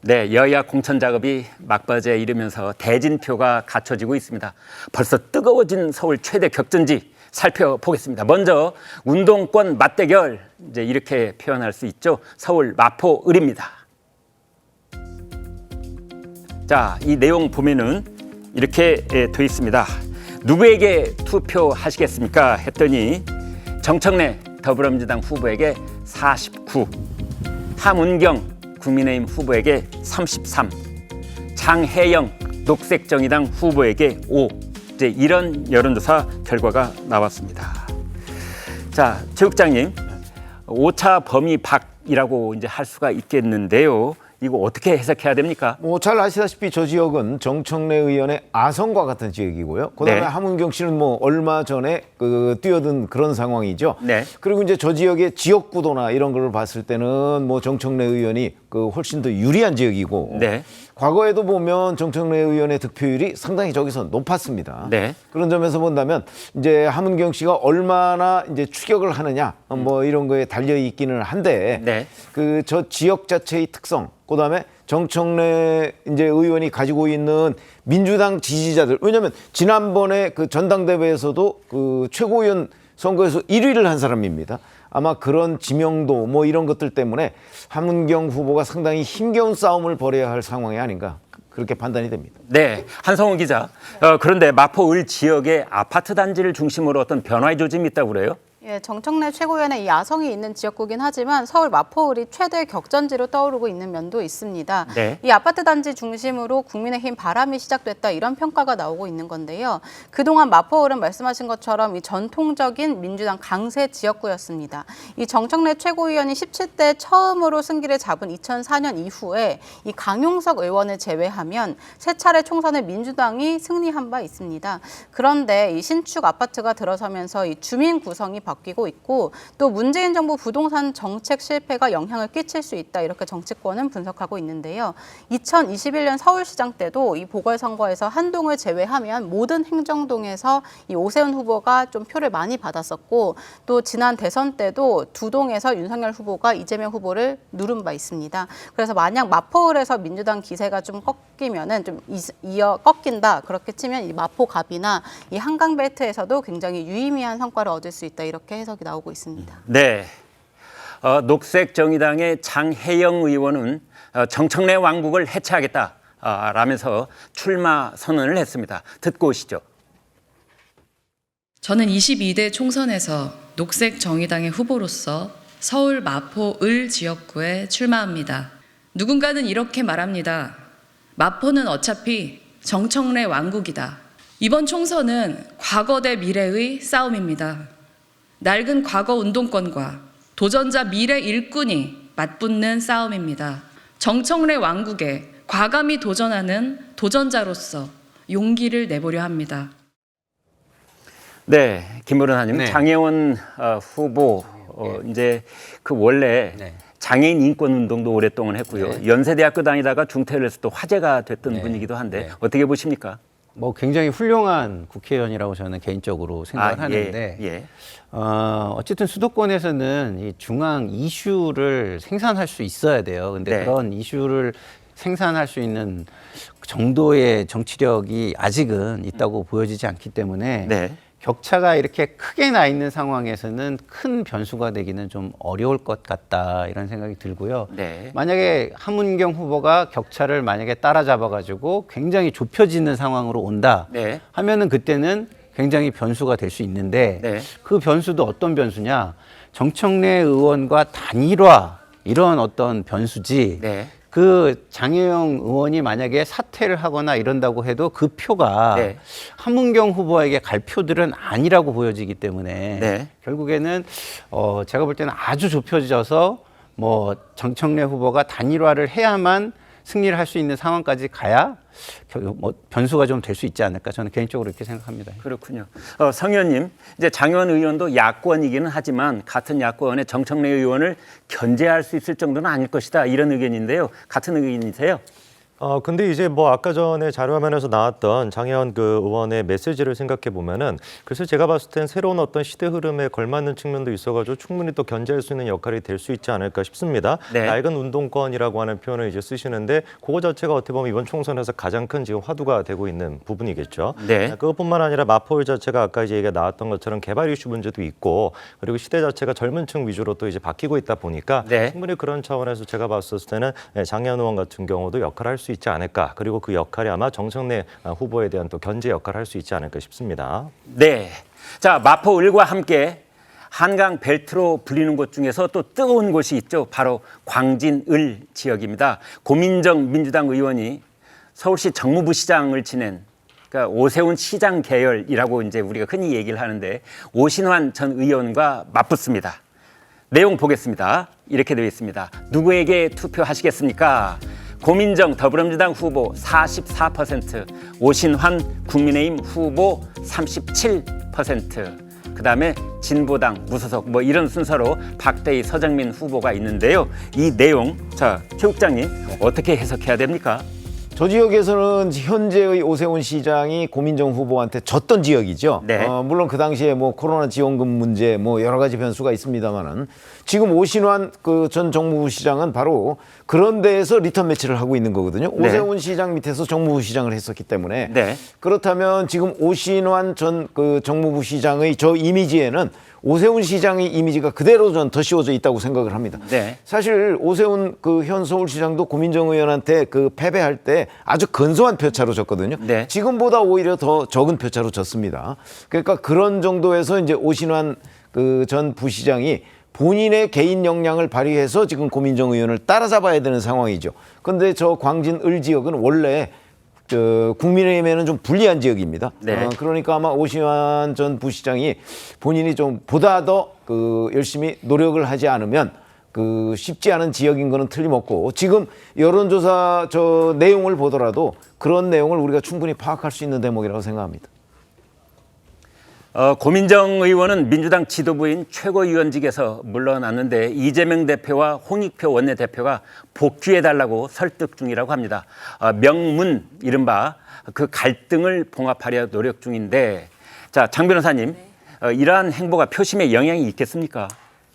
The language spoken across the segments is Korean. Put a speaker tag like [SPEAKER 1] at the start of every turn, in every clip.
[SPEAKER 1] 네, 여야 공천 작업이 막바지에 이르면서 대진표가 갖춰지고 있습니다. 벌써 뜨거워진 서울 최대 격전지 살펴보겠습니다. 먼저 운동권 맞대결, 이제 이렇게 표현할 수 있죠. 서울 마포을입니다. 자, 이 내용 보면은 이렇게 돼 있습니다. 누구에게 투표하시겠습니까? 했더니 정청래 더불어민주당 후보에게 49, 함은경 국민의힘 후보에게 33, 장혜영 녹색정의당 후보에게 5. 이제 이런 여론조사 결과가 나왔습니다. 자, 체육장님, 오차 범위 밖이라고 이제 할 수가 있겠는데요. 이거 어떻게 해석해야 됩니까?
[SPEAKER 2] 뭐 잘 아시다시피 저 지역은 정청래 의원의 아성과 같은 지역이고요. 그다음에
[SPEAKER 1] 네.
[SPEAKER 2] 함은경 씨는 뭐 얼마 전에 뛰어든 그런 상황이죠.
[SPEAKER 1] 네.
[SPEAKER 2] 그리고 이제 저 지역의 지역구도나 이런 걸 봤을 때는 뭐 정청래 의원이 훨씬 더 유리한 지역이고.
[SPEAKER 1] 네.
[SPEAKER 2] 과거에도 보면 정청래 의원의 득표율이 상당히 저기서 높았습니다.
[SPEAKER 1] 네.
[SPEAKER 2] 그런 점에서 본다면 이제 함은경 씨가 얼마나 이제 추격을 하느냐 뭐 이런 거에 달려 있기는 한데
[SPEAKER 1] 네.
[SPEAKER 2] 저 지역 자체의 특성, 그다음에 정청래 이제 의원이 가지고 있는 민주당 지지자들, 왜냐하면 지난번에 그 전당대회에서도 그 최고위원 선거에서 1위를 한 사람입니다. 아마 그런 지명도 뭐 이런 것들 때문에 함은경 후보가 상당히 힘겨운 싸움을 벌여야 할 상황이 아닌가, 그렇게 판단이 됩니다.
[SPEAKER 1] 네, 한성훈 기자. 그런데 마포을 지역의 아파트 단지를 중심으로 어떤 변화의 조짐이 있다고 그래요?
[SPEAKER 3] 예, 정청래 최고위원의 이 야성이 있는 지역구긴 하지만 서울 마포을이 최대 격전지로 떠오르고 있는 면도 있습니다.
[SPEAKER 1] 네.
[SPEAKER 3] 이 아파트 단지 중심으로 국민의힘 바람이 시작됐다, 이런 평가가 나오고 있는 건데요. 그동안 마포을은 말씀하신 것처럼 이 전통적인 민주당 강세 지역구였습니다. 이 정청래 최고위원이 17대 처음으로 승기를 잡은 2004년 이후에 이 강용석 의원을 제외하면 세 차례 총선을 민주당이 승리한 바 있습니다. 그런데 이 신축 아파트가 들어서면서 이 주민 구성이 바뀌고 있고, 또 문재인 정부 부동산 정책 실패가 영향을 끼칠 수 있다, 이렇게 정치권은 분석하고 있는데요. 2021년 서울시장 때도 이 보궐선거에서 한동을 제외하면 모든 행정동에서 이 오세훈 후보가 좀 표를 많이 받았었고, 또 지난 대선 때도 두 동에서 윤석열 후보가 이재명 후보를 누른 바 있습니다. 그래서 만약 마포을에서 민주당 기세가 좀 꺾이면은 좀 이어 꺾인다, 그렇게 치면 이 마포갑이나 이 한강벨트에서도 굉장히 유의미한 성과를 얻을 수 있다, 이렇게 해석이 나오고 있습니다.
[SPEAKER 1] 네. 녹색정의당의 장혜영 의원은 정청래 왕국을 해체하겠다 라면서 출마 선언을 했습니다. 듣고 오시죠.
[SPEAKER 4] 저는 22대 총선에서 녹색정의당의 후보로서 서울 마포을 지역구에 출마합니다. 누군가는 이렇게 말합니다. 마포는 어차피 정청래 왕국이다. 이번 총선은 과거 대 미래의 싸움입니다. 낡은 과거 운동권과 도전자 미래 일꾼이 맞붙는 싸움입니다. 정청래 왕국에 과감히 도전하는 도전자로서 용기를 내보려 합니다.
[SPEAKER 1] 네, 김보련하님,
[SPEAKER 5] 네.
[SPEAKER 1] 장혜원 후보 이제 그 원래
[SPEAKER 5] 네.
[SPEAKER 1] 장애인 인권 운동도 오랫동안 했고요.
[SPEAKER 5] 네.
[SPEAKER 1] 연세대학교 다니다가 중퇴를 해서 또 화제가 됐던
[SPEAKER 5] 네.
[SPEAKER 1] 분이기도 한데
[SPEAKER 5] 네.
[SPEAKER 1] 어떻게 보십니까?
[SPEAKER 5] 뭐 굉장히 훌륭한 국회의원이라고 저는 개인적으로 생각을 하는데
[SPEAKER 1] 예.
[SPEAKER 5] 어쨌든 수도권에서는 이 중앙 이슈를 생산할 수 있어야 돼요. 근데
[SPEAKER 1] 네.
[SPEAKER 5] 그런 이슈를 생산할 수 있는 정도의 정치력이 아직은 있다고 보여지지 않기 때문에
[SPEAKER 1] 네.
[SPEAKER 5] 격차가 이렇게 크게 나 있는 상황에서는 큰 변수가 되기는 좀 어려울 것 같다, 이런 생각이 들고요.
[SPEAKER 1] 네.
[SPEAKER 5] 만약에 함은경 후보가 격차를 만약에 따라잡아가지고 굉장히 좁혀지는 상황으로 온다
[SPEAKER 1] 네.
[SPEAKER 5] 하면은 그때는 굉장히 변수가 될 수 있는데
[SPEAKER 1] 네.
[SPEAKER 5] 그 변수도 어떤 변수냐? 정청래 의원과 단일화, 이런 어떤 변수지.
[SPEAKER 1] 네.
[SPEAKER 5] 그 장혜영 의원이 만약에 사퇴를 하거나 이런다고 해도 그 표가
[SPEAKER 1] 네.
[SPEAKER 5] 함은경 후보에게 갈 표들은 아니라고 보여지기 때문에
[SPEAKER 1] 네.
[SPEAKER 5] 결국에는 제가 볼 때는 아주 좁혀져서 뭐 정청래 후보가 단일화를 해야만 승리를 할 수 있는 상황까지 가야 뭐 변수가 좀 될 수 있지 않을까, 저는 개인적으로 이렇게 생각합니다.
[SPEAKER 1] 그렇군요. 성 의원님, 이제 장혜원 의원도 야권이기는 하지만 같은 야권의 정청래 의원을 견제할 수 있을 정도는 아닐 것이다, 이런 의견인데요. 같은 의견이세요?
[SPEAKER 6] 근데 이제 뭐 아까 전에 자료화면에서 나왔던 장혜원 그 의원의 메시지를 생각해 보면은 그래서 제가 봤을 땐 새로운 어떤 시대 흐름에 걸맞는 측면도 있어가지고 충분히 또 견제할 수 있는 역할이 될 수 있지 않을까 싶습니다.
[SPEAKER 1] 네.
[SPEAKER 6] 낡은 운동권이라고 하는 표현을 이제 쓰시는데 그거 자체가 어떻게 보면 이번 총선에서 가장 큰 지금 화두가 되고 있는 부분이겠죠.
[SPEAKER 1] 네.
[SPEAKER 6] 그것뿐만 아니라 마포일 자체가 아까 이제 얘기가 나왔던 것처럼 개발 이슈 문제도 있고 그리고 시대 자체가 젊은 층 위주로 또 이제 바뀌고 있다 보니까
[SPEAKER 1] 네.
[SPEAKER 6] 충분히 그런 차원에서 제가 봤을 때는 장혜원 의원 같은 경우도 역할을 할 수 있지 않을까. 그리고 그 역할이 아마 정청래 후보에 대한 또 견제 역할을 할 수 있지 않을까 싶습니다.
[SPEAKER 1] 네. 자, 마포을과 함께 한강 벨트로 불리는 곳 중에서 또 뜨거운 곳이 있죠. 바로 광진을 지역입니다. 고민정 민주당 의원이 서울시 정무부시장을 지낸 그러니까 오세훈 시장 계열이라고 이제 우리가 흔히 얘기를 하는데 오신환 전 의원과 맞붙습니다. 내용 보겠습니다. 이렇게 되어 있습니다. 누구에게 투표하시겠습니까? 고민정 더불어민주당 후보 44%, 오신환 국민의힘 후보 37%, 그다음에 진보당 무소속 뭐 이런 순서로 박대희 서정민 후보가 있는데요. 이 내용 자, 최 국장님 어떻게 해석해야 됩니까?
[SPEAKER 2] 저 지역에서는 현재의 오세훈 시장이 고민정 후보한테 졌던 지역이죠.
[SPEAKER 1] 네.
[SPEAKER 2] 물론 그 당시에 뭐 코로나 지원금 문제 뭐 여러 가지 변수가 있습니다만은 지금 오신환 그 전 정무부 시장은 바로 그런 데에서 리턴 매치를 하고 있는 거거든요.
[SPEAKER 1] 네.
[SPEAKER 2] 오세훈 시장 밑에서 정무부 시장을 했었기 때문에
[SPEAKER 1] 네.
[SPEAKER 2] 그렇다면 지금 오신환 전 그 정무부 시장의 저 이미지에는 오세훈 시장의 이미지가 그대로 전 더 씌워져 있다고 생각을 합니다.
[SPEAKER 1] 네.
[SPEAKER 2] 사실 오세훈 그 현 서울시장도 고민정 의원한테 그 패배할 때 아주 근소한 표차로 졌거든요.
[SPEAKER 1] 네.
[SPEAKER 2] 지금보다 오히려 더 적은 표차로 졌습니다. 그러니까 그런 정도에서 이제 오신환 그 전 부시장이 본인의 개인 역량을 발휘해서 지금 고민정 의원을 따라잡아야 되는 상황이죠. 그런데 저 광진을 지역은 원래 국민의힘에는 좀 불리한 지역입니다.
[SPEAKER 1] 네.
[SPEAKER 2] 그러니까 아마 오신환 전 부시장이 본인이 좀 보다 더 열심히 노력을 하지 않으면 쉽지 않은 지역인 거는 틀림없고 지금 여론조사 저 내용을 보더라도 그런 내용을 우리가 충분히 파악할 수 있는 대목이라고 생각합니다.
[SPEAKER 1] 고민정 의원은 민주당 지도부인 최고위원직에서 물러났는데 이재명 대표와 홍익표 원내대표가 복귀해달라고 설득 중이라고 합니다. 명문 이른바 그 갈등을 봉합하려 노력 중인데 자, 장 변호사님 이러한 행보가 표심에 영향이 있겠습니까?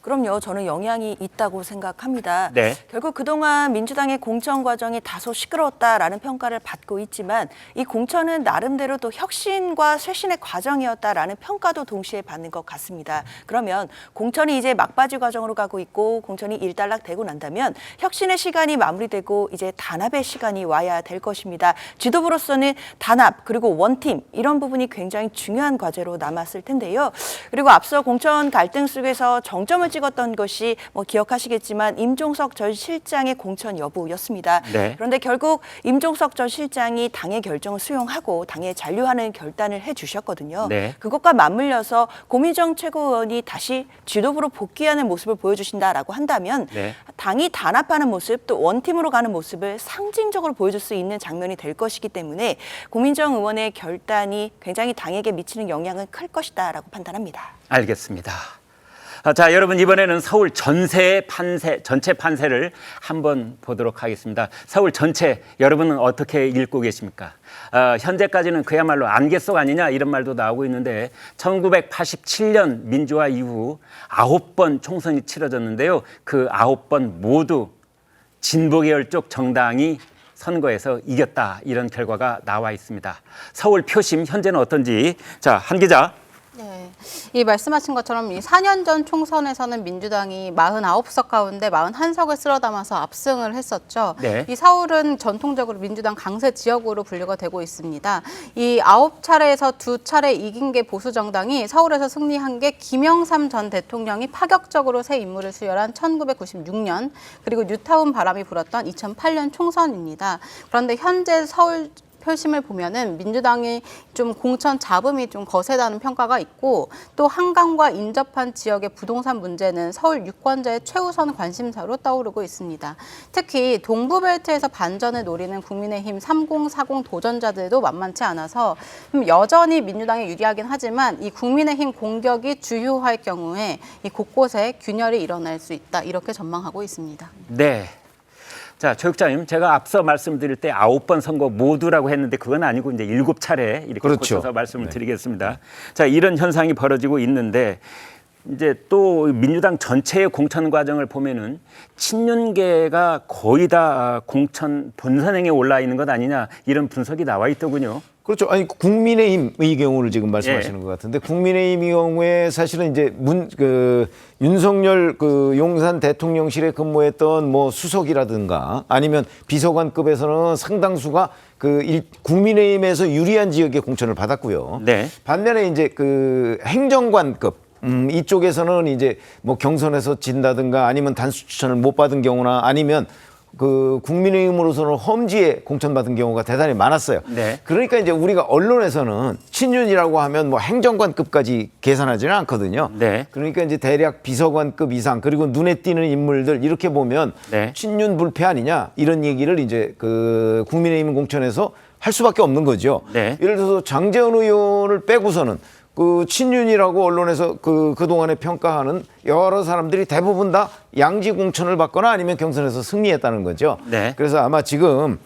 [SPEAKER 7] 그럼요. 저는 영향이 있다고 생각합니다.
[SPEAKER 1] 네.
[SPEAKER 7] 결국 그동안 민주당의 공천 과정이 다소 시끄러웠다라는 평가를 받고 있지만 이 공천은 나름대로 또 혁신과 쇄신의 과정이었다라는 평가도 동시에 받는 것 같습니다. 그러면 공천이 이제 막바지 과정으로 가고 있고 공천이 일단락되고 난다면 혁신의 시간이 마무리되고 이제 단합의 시간이 와야 될 것입니다. 지도부로서는 단합 그리고 원팀 이런 부분이 굉장히 중요한 과제로 남았을 텐데요. 그리고 앞서 공천 갈등 속에서 정점을 찍었던 것이 뭐 기억하시겠지만 임종석 전 실장의 공천 여부였습니다.
[SPEAKER 1] 네.
[SPEAKER 7] 그런데 결국 임종석 전 실장이 당의 결정을 수용하고 당에 잔류하는 결단을 해주셨거든요.
[SPEAKER 1] 네.
[SPEAKER 7] 그것과 맞물려서 고민정 최고위원이 다시 지도부로 복귀하는 모습을 보여주신다라고 한다면
[SPEAKER 1] 네.
[SPEAKER 7] 당이 단합하는 모습 또 원팀으로 가는 모습을 상징적으로 보여줄 수 있는 장면이 될 것이기 때문에 고민정 의원의 결단이 굉장히 당에게 미치는 영향은 클 것이다라고 판단합니다.
[SPEAKER 1] 알겠습니다. 자, 여러분 이번에는 서울 전체 판세를 한번 보도록 하겠습니다. 서울 전체 여러분은 어떻게 읽고 계십니까? 현재까지는 그야말로 안개 속 아니냐 이런 말도 나오고 있는데 1987년 민주화 이후 9번 총선이 치러졌는데요. 그 9번 모두 진보계열 쪽 정당이 선거에서 이겼다 이런 결과가 나와 있습니다. 서울 표심 현재는 어떤지 자, 한 기자.
[SPEAKER 3] 네, 이 말씀하신 것처럼 이 4년 전 총선에서는 민주당이 49석 가운데 41석을 쓸어 담아서 압승을 했었죠.
[SPEAKER 1] 네.
[SPEAKER 3] 이 서울은 전통적으로 민주당 강세 지역으로 분류가 되고 있습니다. 이 9차례에서 2차례 이긴 게 보수 정당이 서울에서 승리한 게 김영삼 전 대통령이 파격적으로 새 임무를 수혈한 1996년 그리고 뉴타운 바람이 불었던 2008년 총선입니다. 그런데 현재 서울 표심을 보면은 민주당이 좀 공천 잡음이 좀 거세다는 평가가 있고 또 한강과 인접한 지역의 부동산 문제는 서울 유권자의 최우선 관심사로 떠오르고 있습니다. 특히 동부벨트에서 반전을 노리는 국민의힘 3040 도전자들도 만만치 않아서 여전히 민주당에 유리하긴 하지만 이 국민의힘 공격이 주요할 경우에 이 곳곳에 균열이 일어날 수 있다 이렇게 전망하고 있습니다.
[SPEAKER 1] 네. 자, 조육장님, 제가 앞서 말씀드릴 때 9번 선거 모두라고 했는데 그건 아니고 이제 7차례 이렇게
[SPEAKER 2] 그렇죠.
[SPEAKER 1] 고쳐서 말씀을 드리겠습니다. 자, 이런 현상이 벌어지고 있는데 이제 또 민주당 전체의 공천 과정을 보면은 친윤계가 거의 다 공천 본선행에 올라 있는 것 아니냐 이런 분석이 나와 있더군요.
[SPEAKER 2] 그렇죠. 아니 국민의힘의 경우를 지금 말씀하시는 것 같은데 국민의힘의 경우에 사실은 이제 윤석열 용산 대통령실에 근무했던 뭐 수석이라든가 아니면 비서관급에서는 상당수가 국민의힘에서 유리한 지역에 공천을 받았고요.
[SPEAKER 1] 네.
[SPEAKER 2] 반면에 이제 행정관급 이쪽에서는 이제 뭐 경선에서 진다든가 아니면 단수 추천을 못 받은 경우나 아니면 국민의힘으로서는 험지에 공천받은 경우가 대단히 많았어요.
[SPEAKER 1] 네.
[SPEAKER 2] 그러니까 이제 우리가 언론에서는 친윤이라고 하면 뭐 행정관급까지 계산하지는 않거든요.
[SPEAKER 1] 네.
[SPEAKER 2] 그러니까 이제 대략 비서관급 이상 그리고 눈에 띄는 인물들 이렇게 보면
[SPEAKER 1] 네.
[SPEAKER 2] 친윤 불패 아니냐 이런 얘기를 이제 국민의힘 공천에서 할 수밖에 없는 거죠.
[SPEAKER 1] 네.
[SPEAKER 2] 예를 들어서 장제원 의원을 빼고서는 친윤이라고 언론에서 그동안에 평가하는 여러 사람들이 대부분 다 양지 공천을 받거나 아니면 경선에서 승리했다는 거죠.
[SPEAKER 1] 네.
[SPEAKER 2] 그래서 아마 지금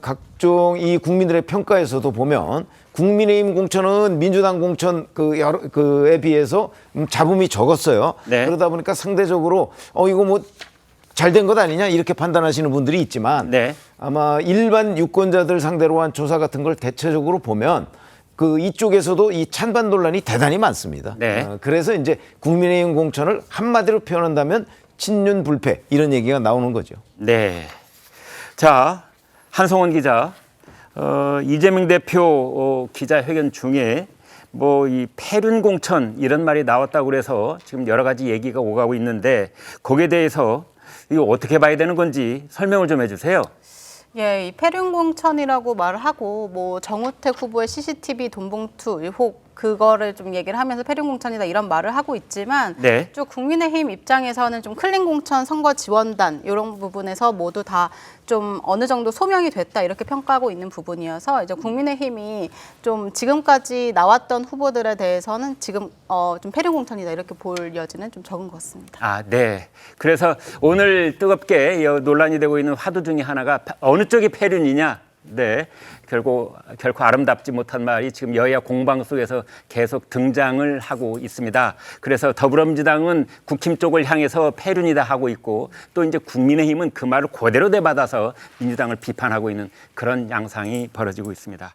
[SPEAKER 2] 각종 이 국민들의 평가에서도 보면 국민의힘 공천은 민주당 공천에 비해서 잡음이 적었어요.
[SPEAKER 1] 네.
[SPEAKER 2] 그러다 보니까 상대적으로 이거 뭐 잘된 것 아니냐 이렇게 판단하시는 분들이 있지만
[SPEAKER 1] 네.
[SPEAKER 2] 아마 일반 유권자들 상대로 한 조사 같은 걸 대체적으로 보면 이쪽에서도 이 찬반 논란이 대단히 많습니다.
[SPEAKER 1] 네.
[SPEAKER 2] 그래서 이제 국민의힘 공천을 한마디로 표현한다면 친윤 불패 이런 얘기가 나오는 거죠.
[SPEAKER 1] 네. 자, 한성원 기자, 이재명 대표 기자회견 중에 뭐 이 패륜 공천 이런 말이 나왔다고 그래서 지금 여러 가지 얘기가 오가고 있는데 거기에 대해서 이거 어떻게 봐야 되는 건지 설명을 좀 해주세요.
[SPEAKER 3] 예, 이 패륜 공천이라고 말을 하고 뭐 정우택 후보의 CCTV 돈봉투 의혹 그거를 좀 얘기를 하면서 패륜 공천이다 이런 말을 하고 있지만
[SPEAKER 1] 네.
[SPEAKER 3] 좀 국민의힘 입장에서는 좀 클린 공천 선거 지원단 이런 부분에서 모두 다 좀 어느 정도 소명이 됐다 이렇게 평가하고 있는 부분이어서 이제 국민의힘이 좀 지금까지 나왔던 후보들에 대해서는 지금 좀 패륜 공천이다 이렇게 볼 여지는 좀 적은 것 같습니다.
[SPEAKER 1] 아, 네. 그래서 오늘 뜨겁게 논란이 되고 있는 화두 중에 하나가 어느 쪽이 패륜이냐. 네. 결코 아름답지 못한 말이 지금 여야 공방 속에서 계속 등장을 하고 있습니다. 그래서 더불어민주당은 국힘 쪽을 향해서 패륜이다 하고 있고 또 이제 국민의힘은 그 말을 그대로 되받아서 민주당을 비판하고 있는 그런 양상이 벌어지고 있습니다.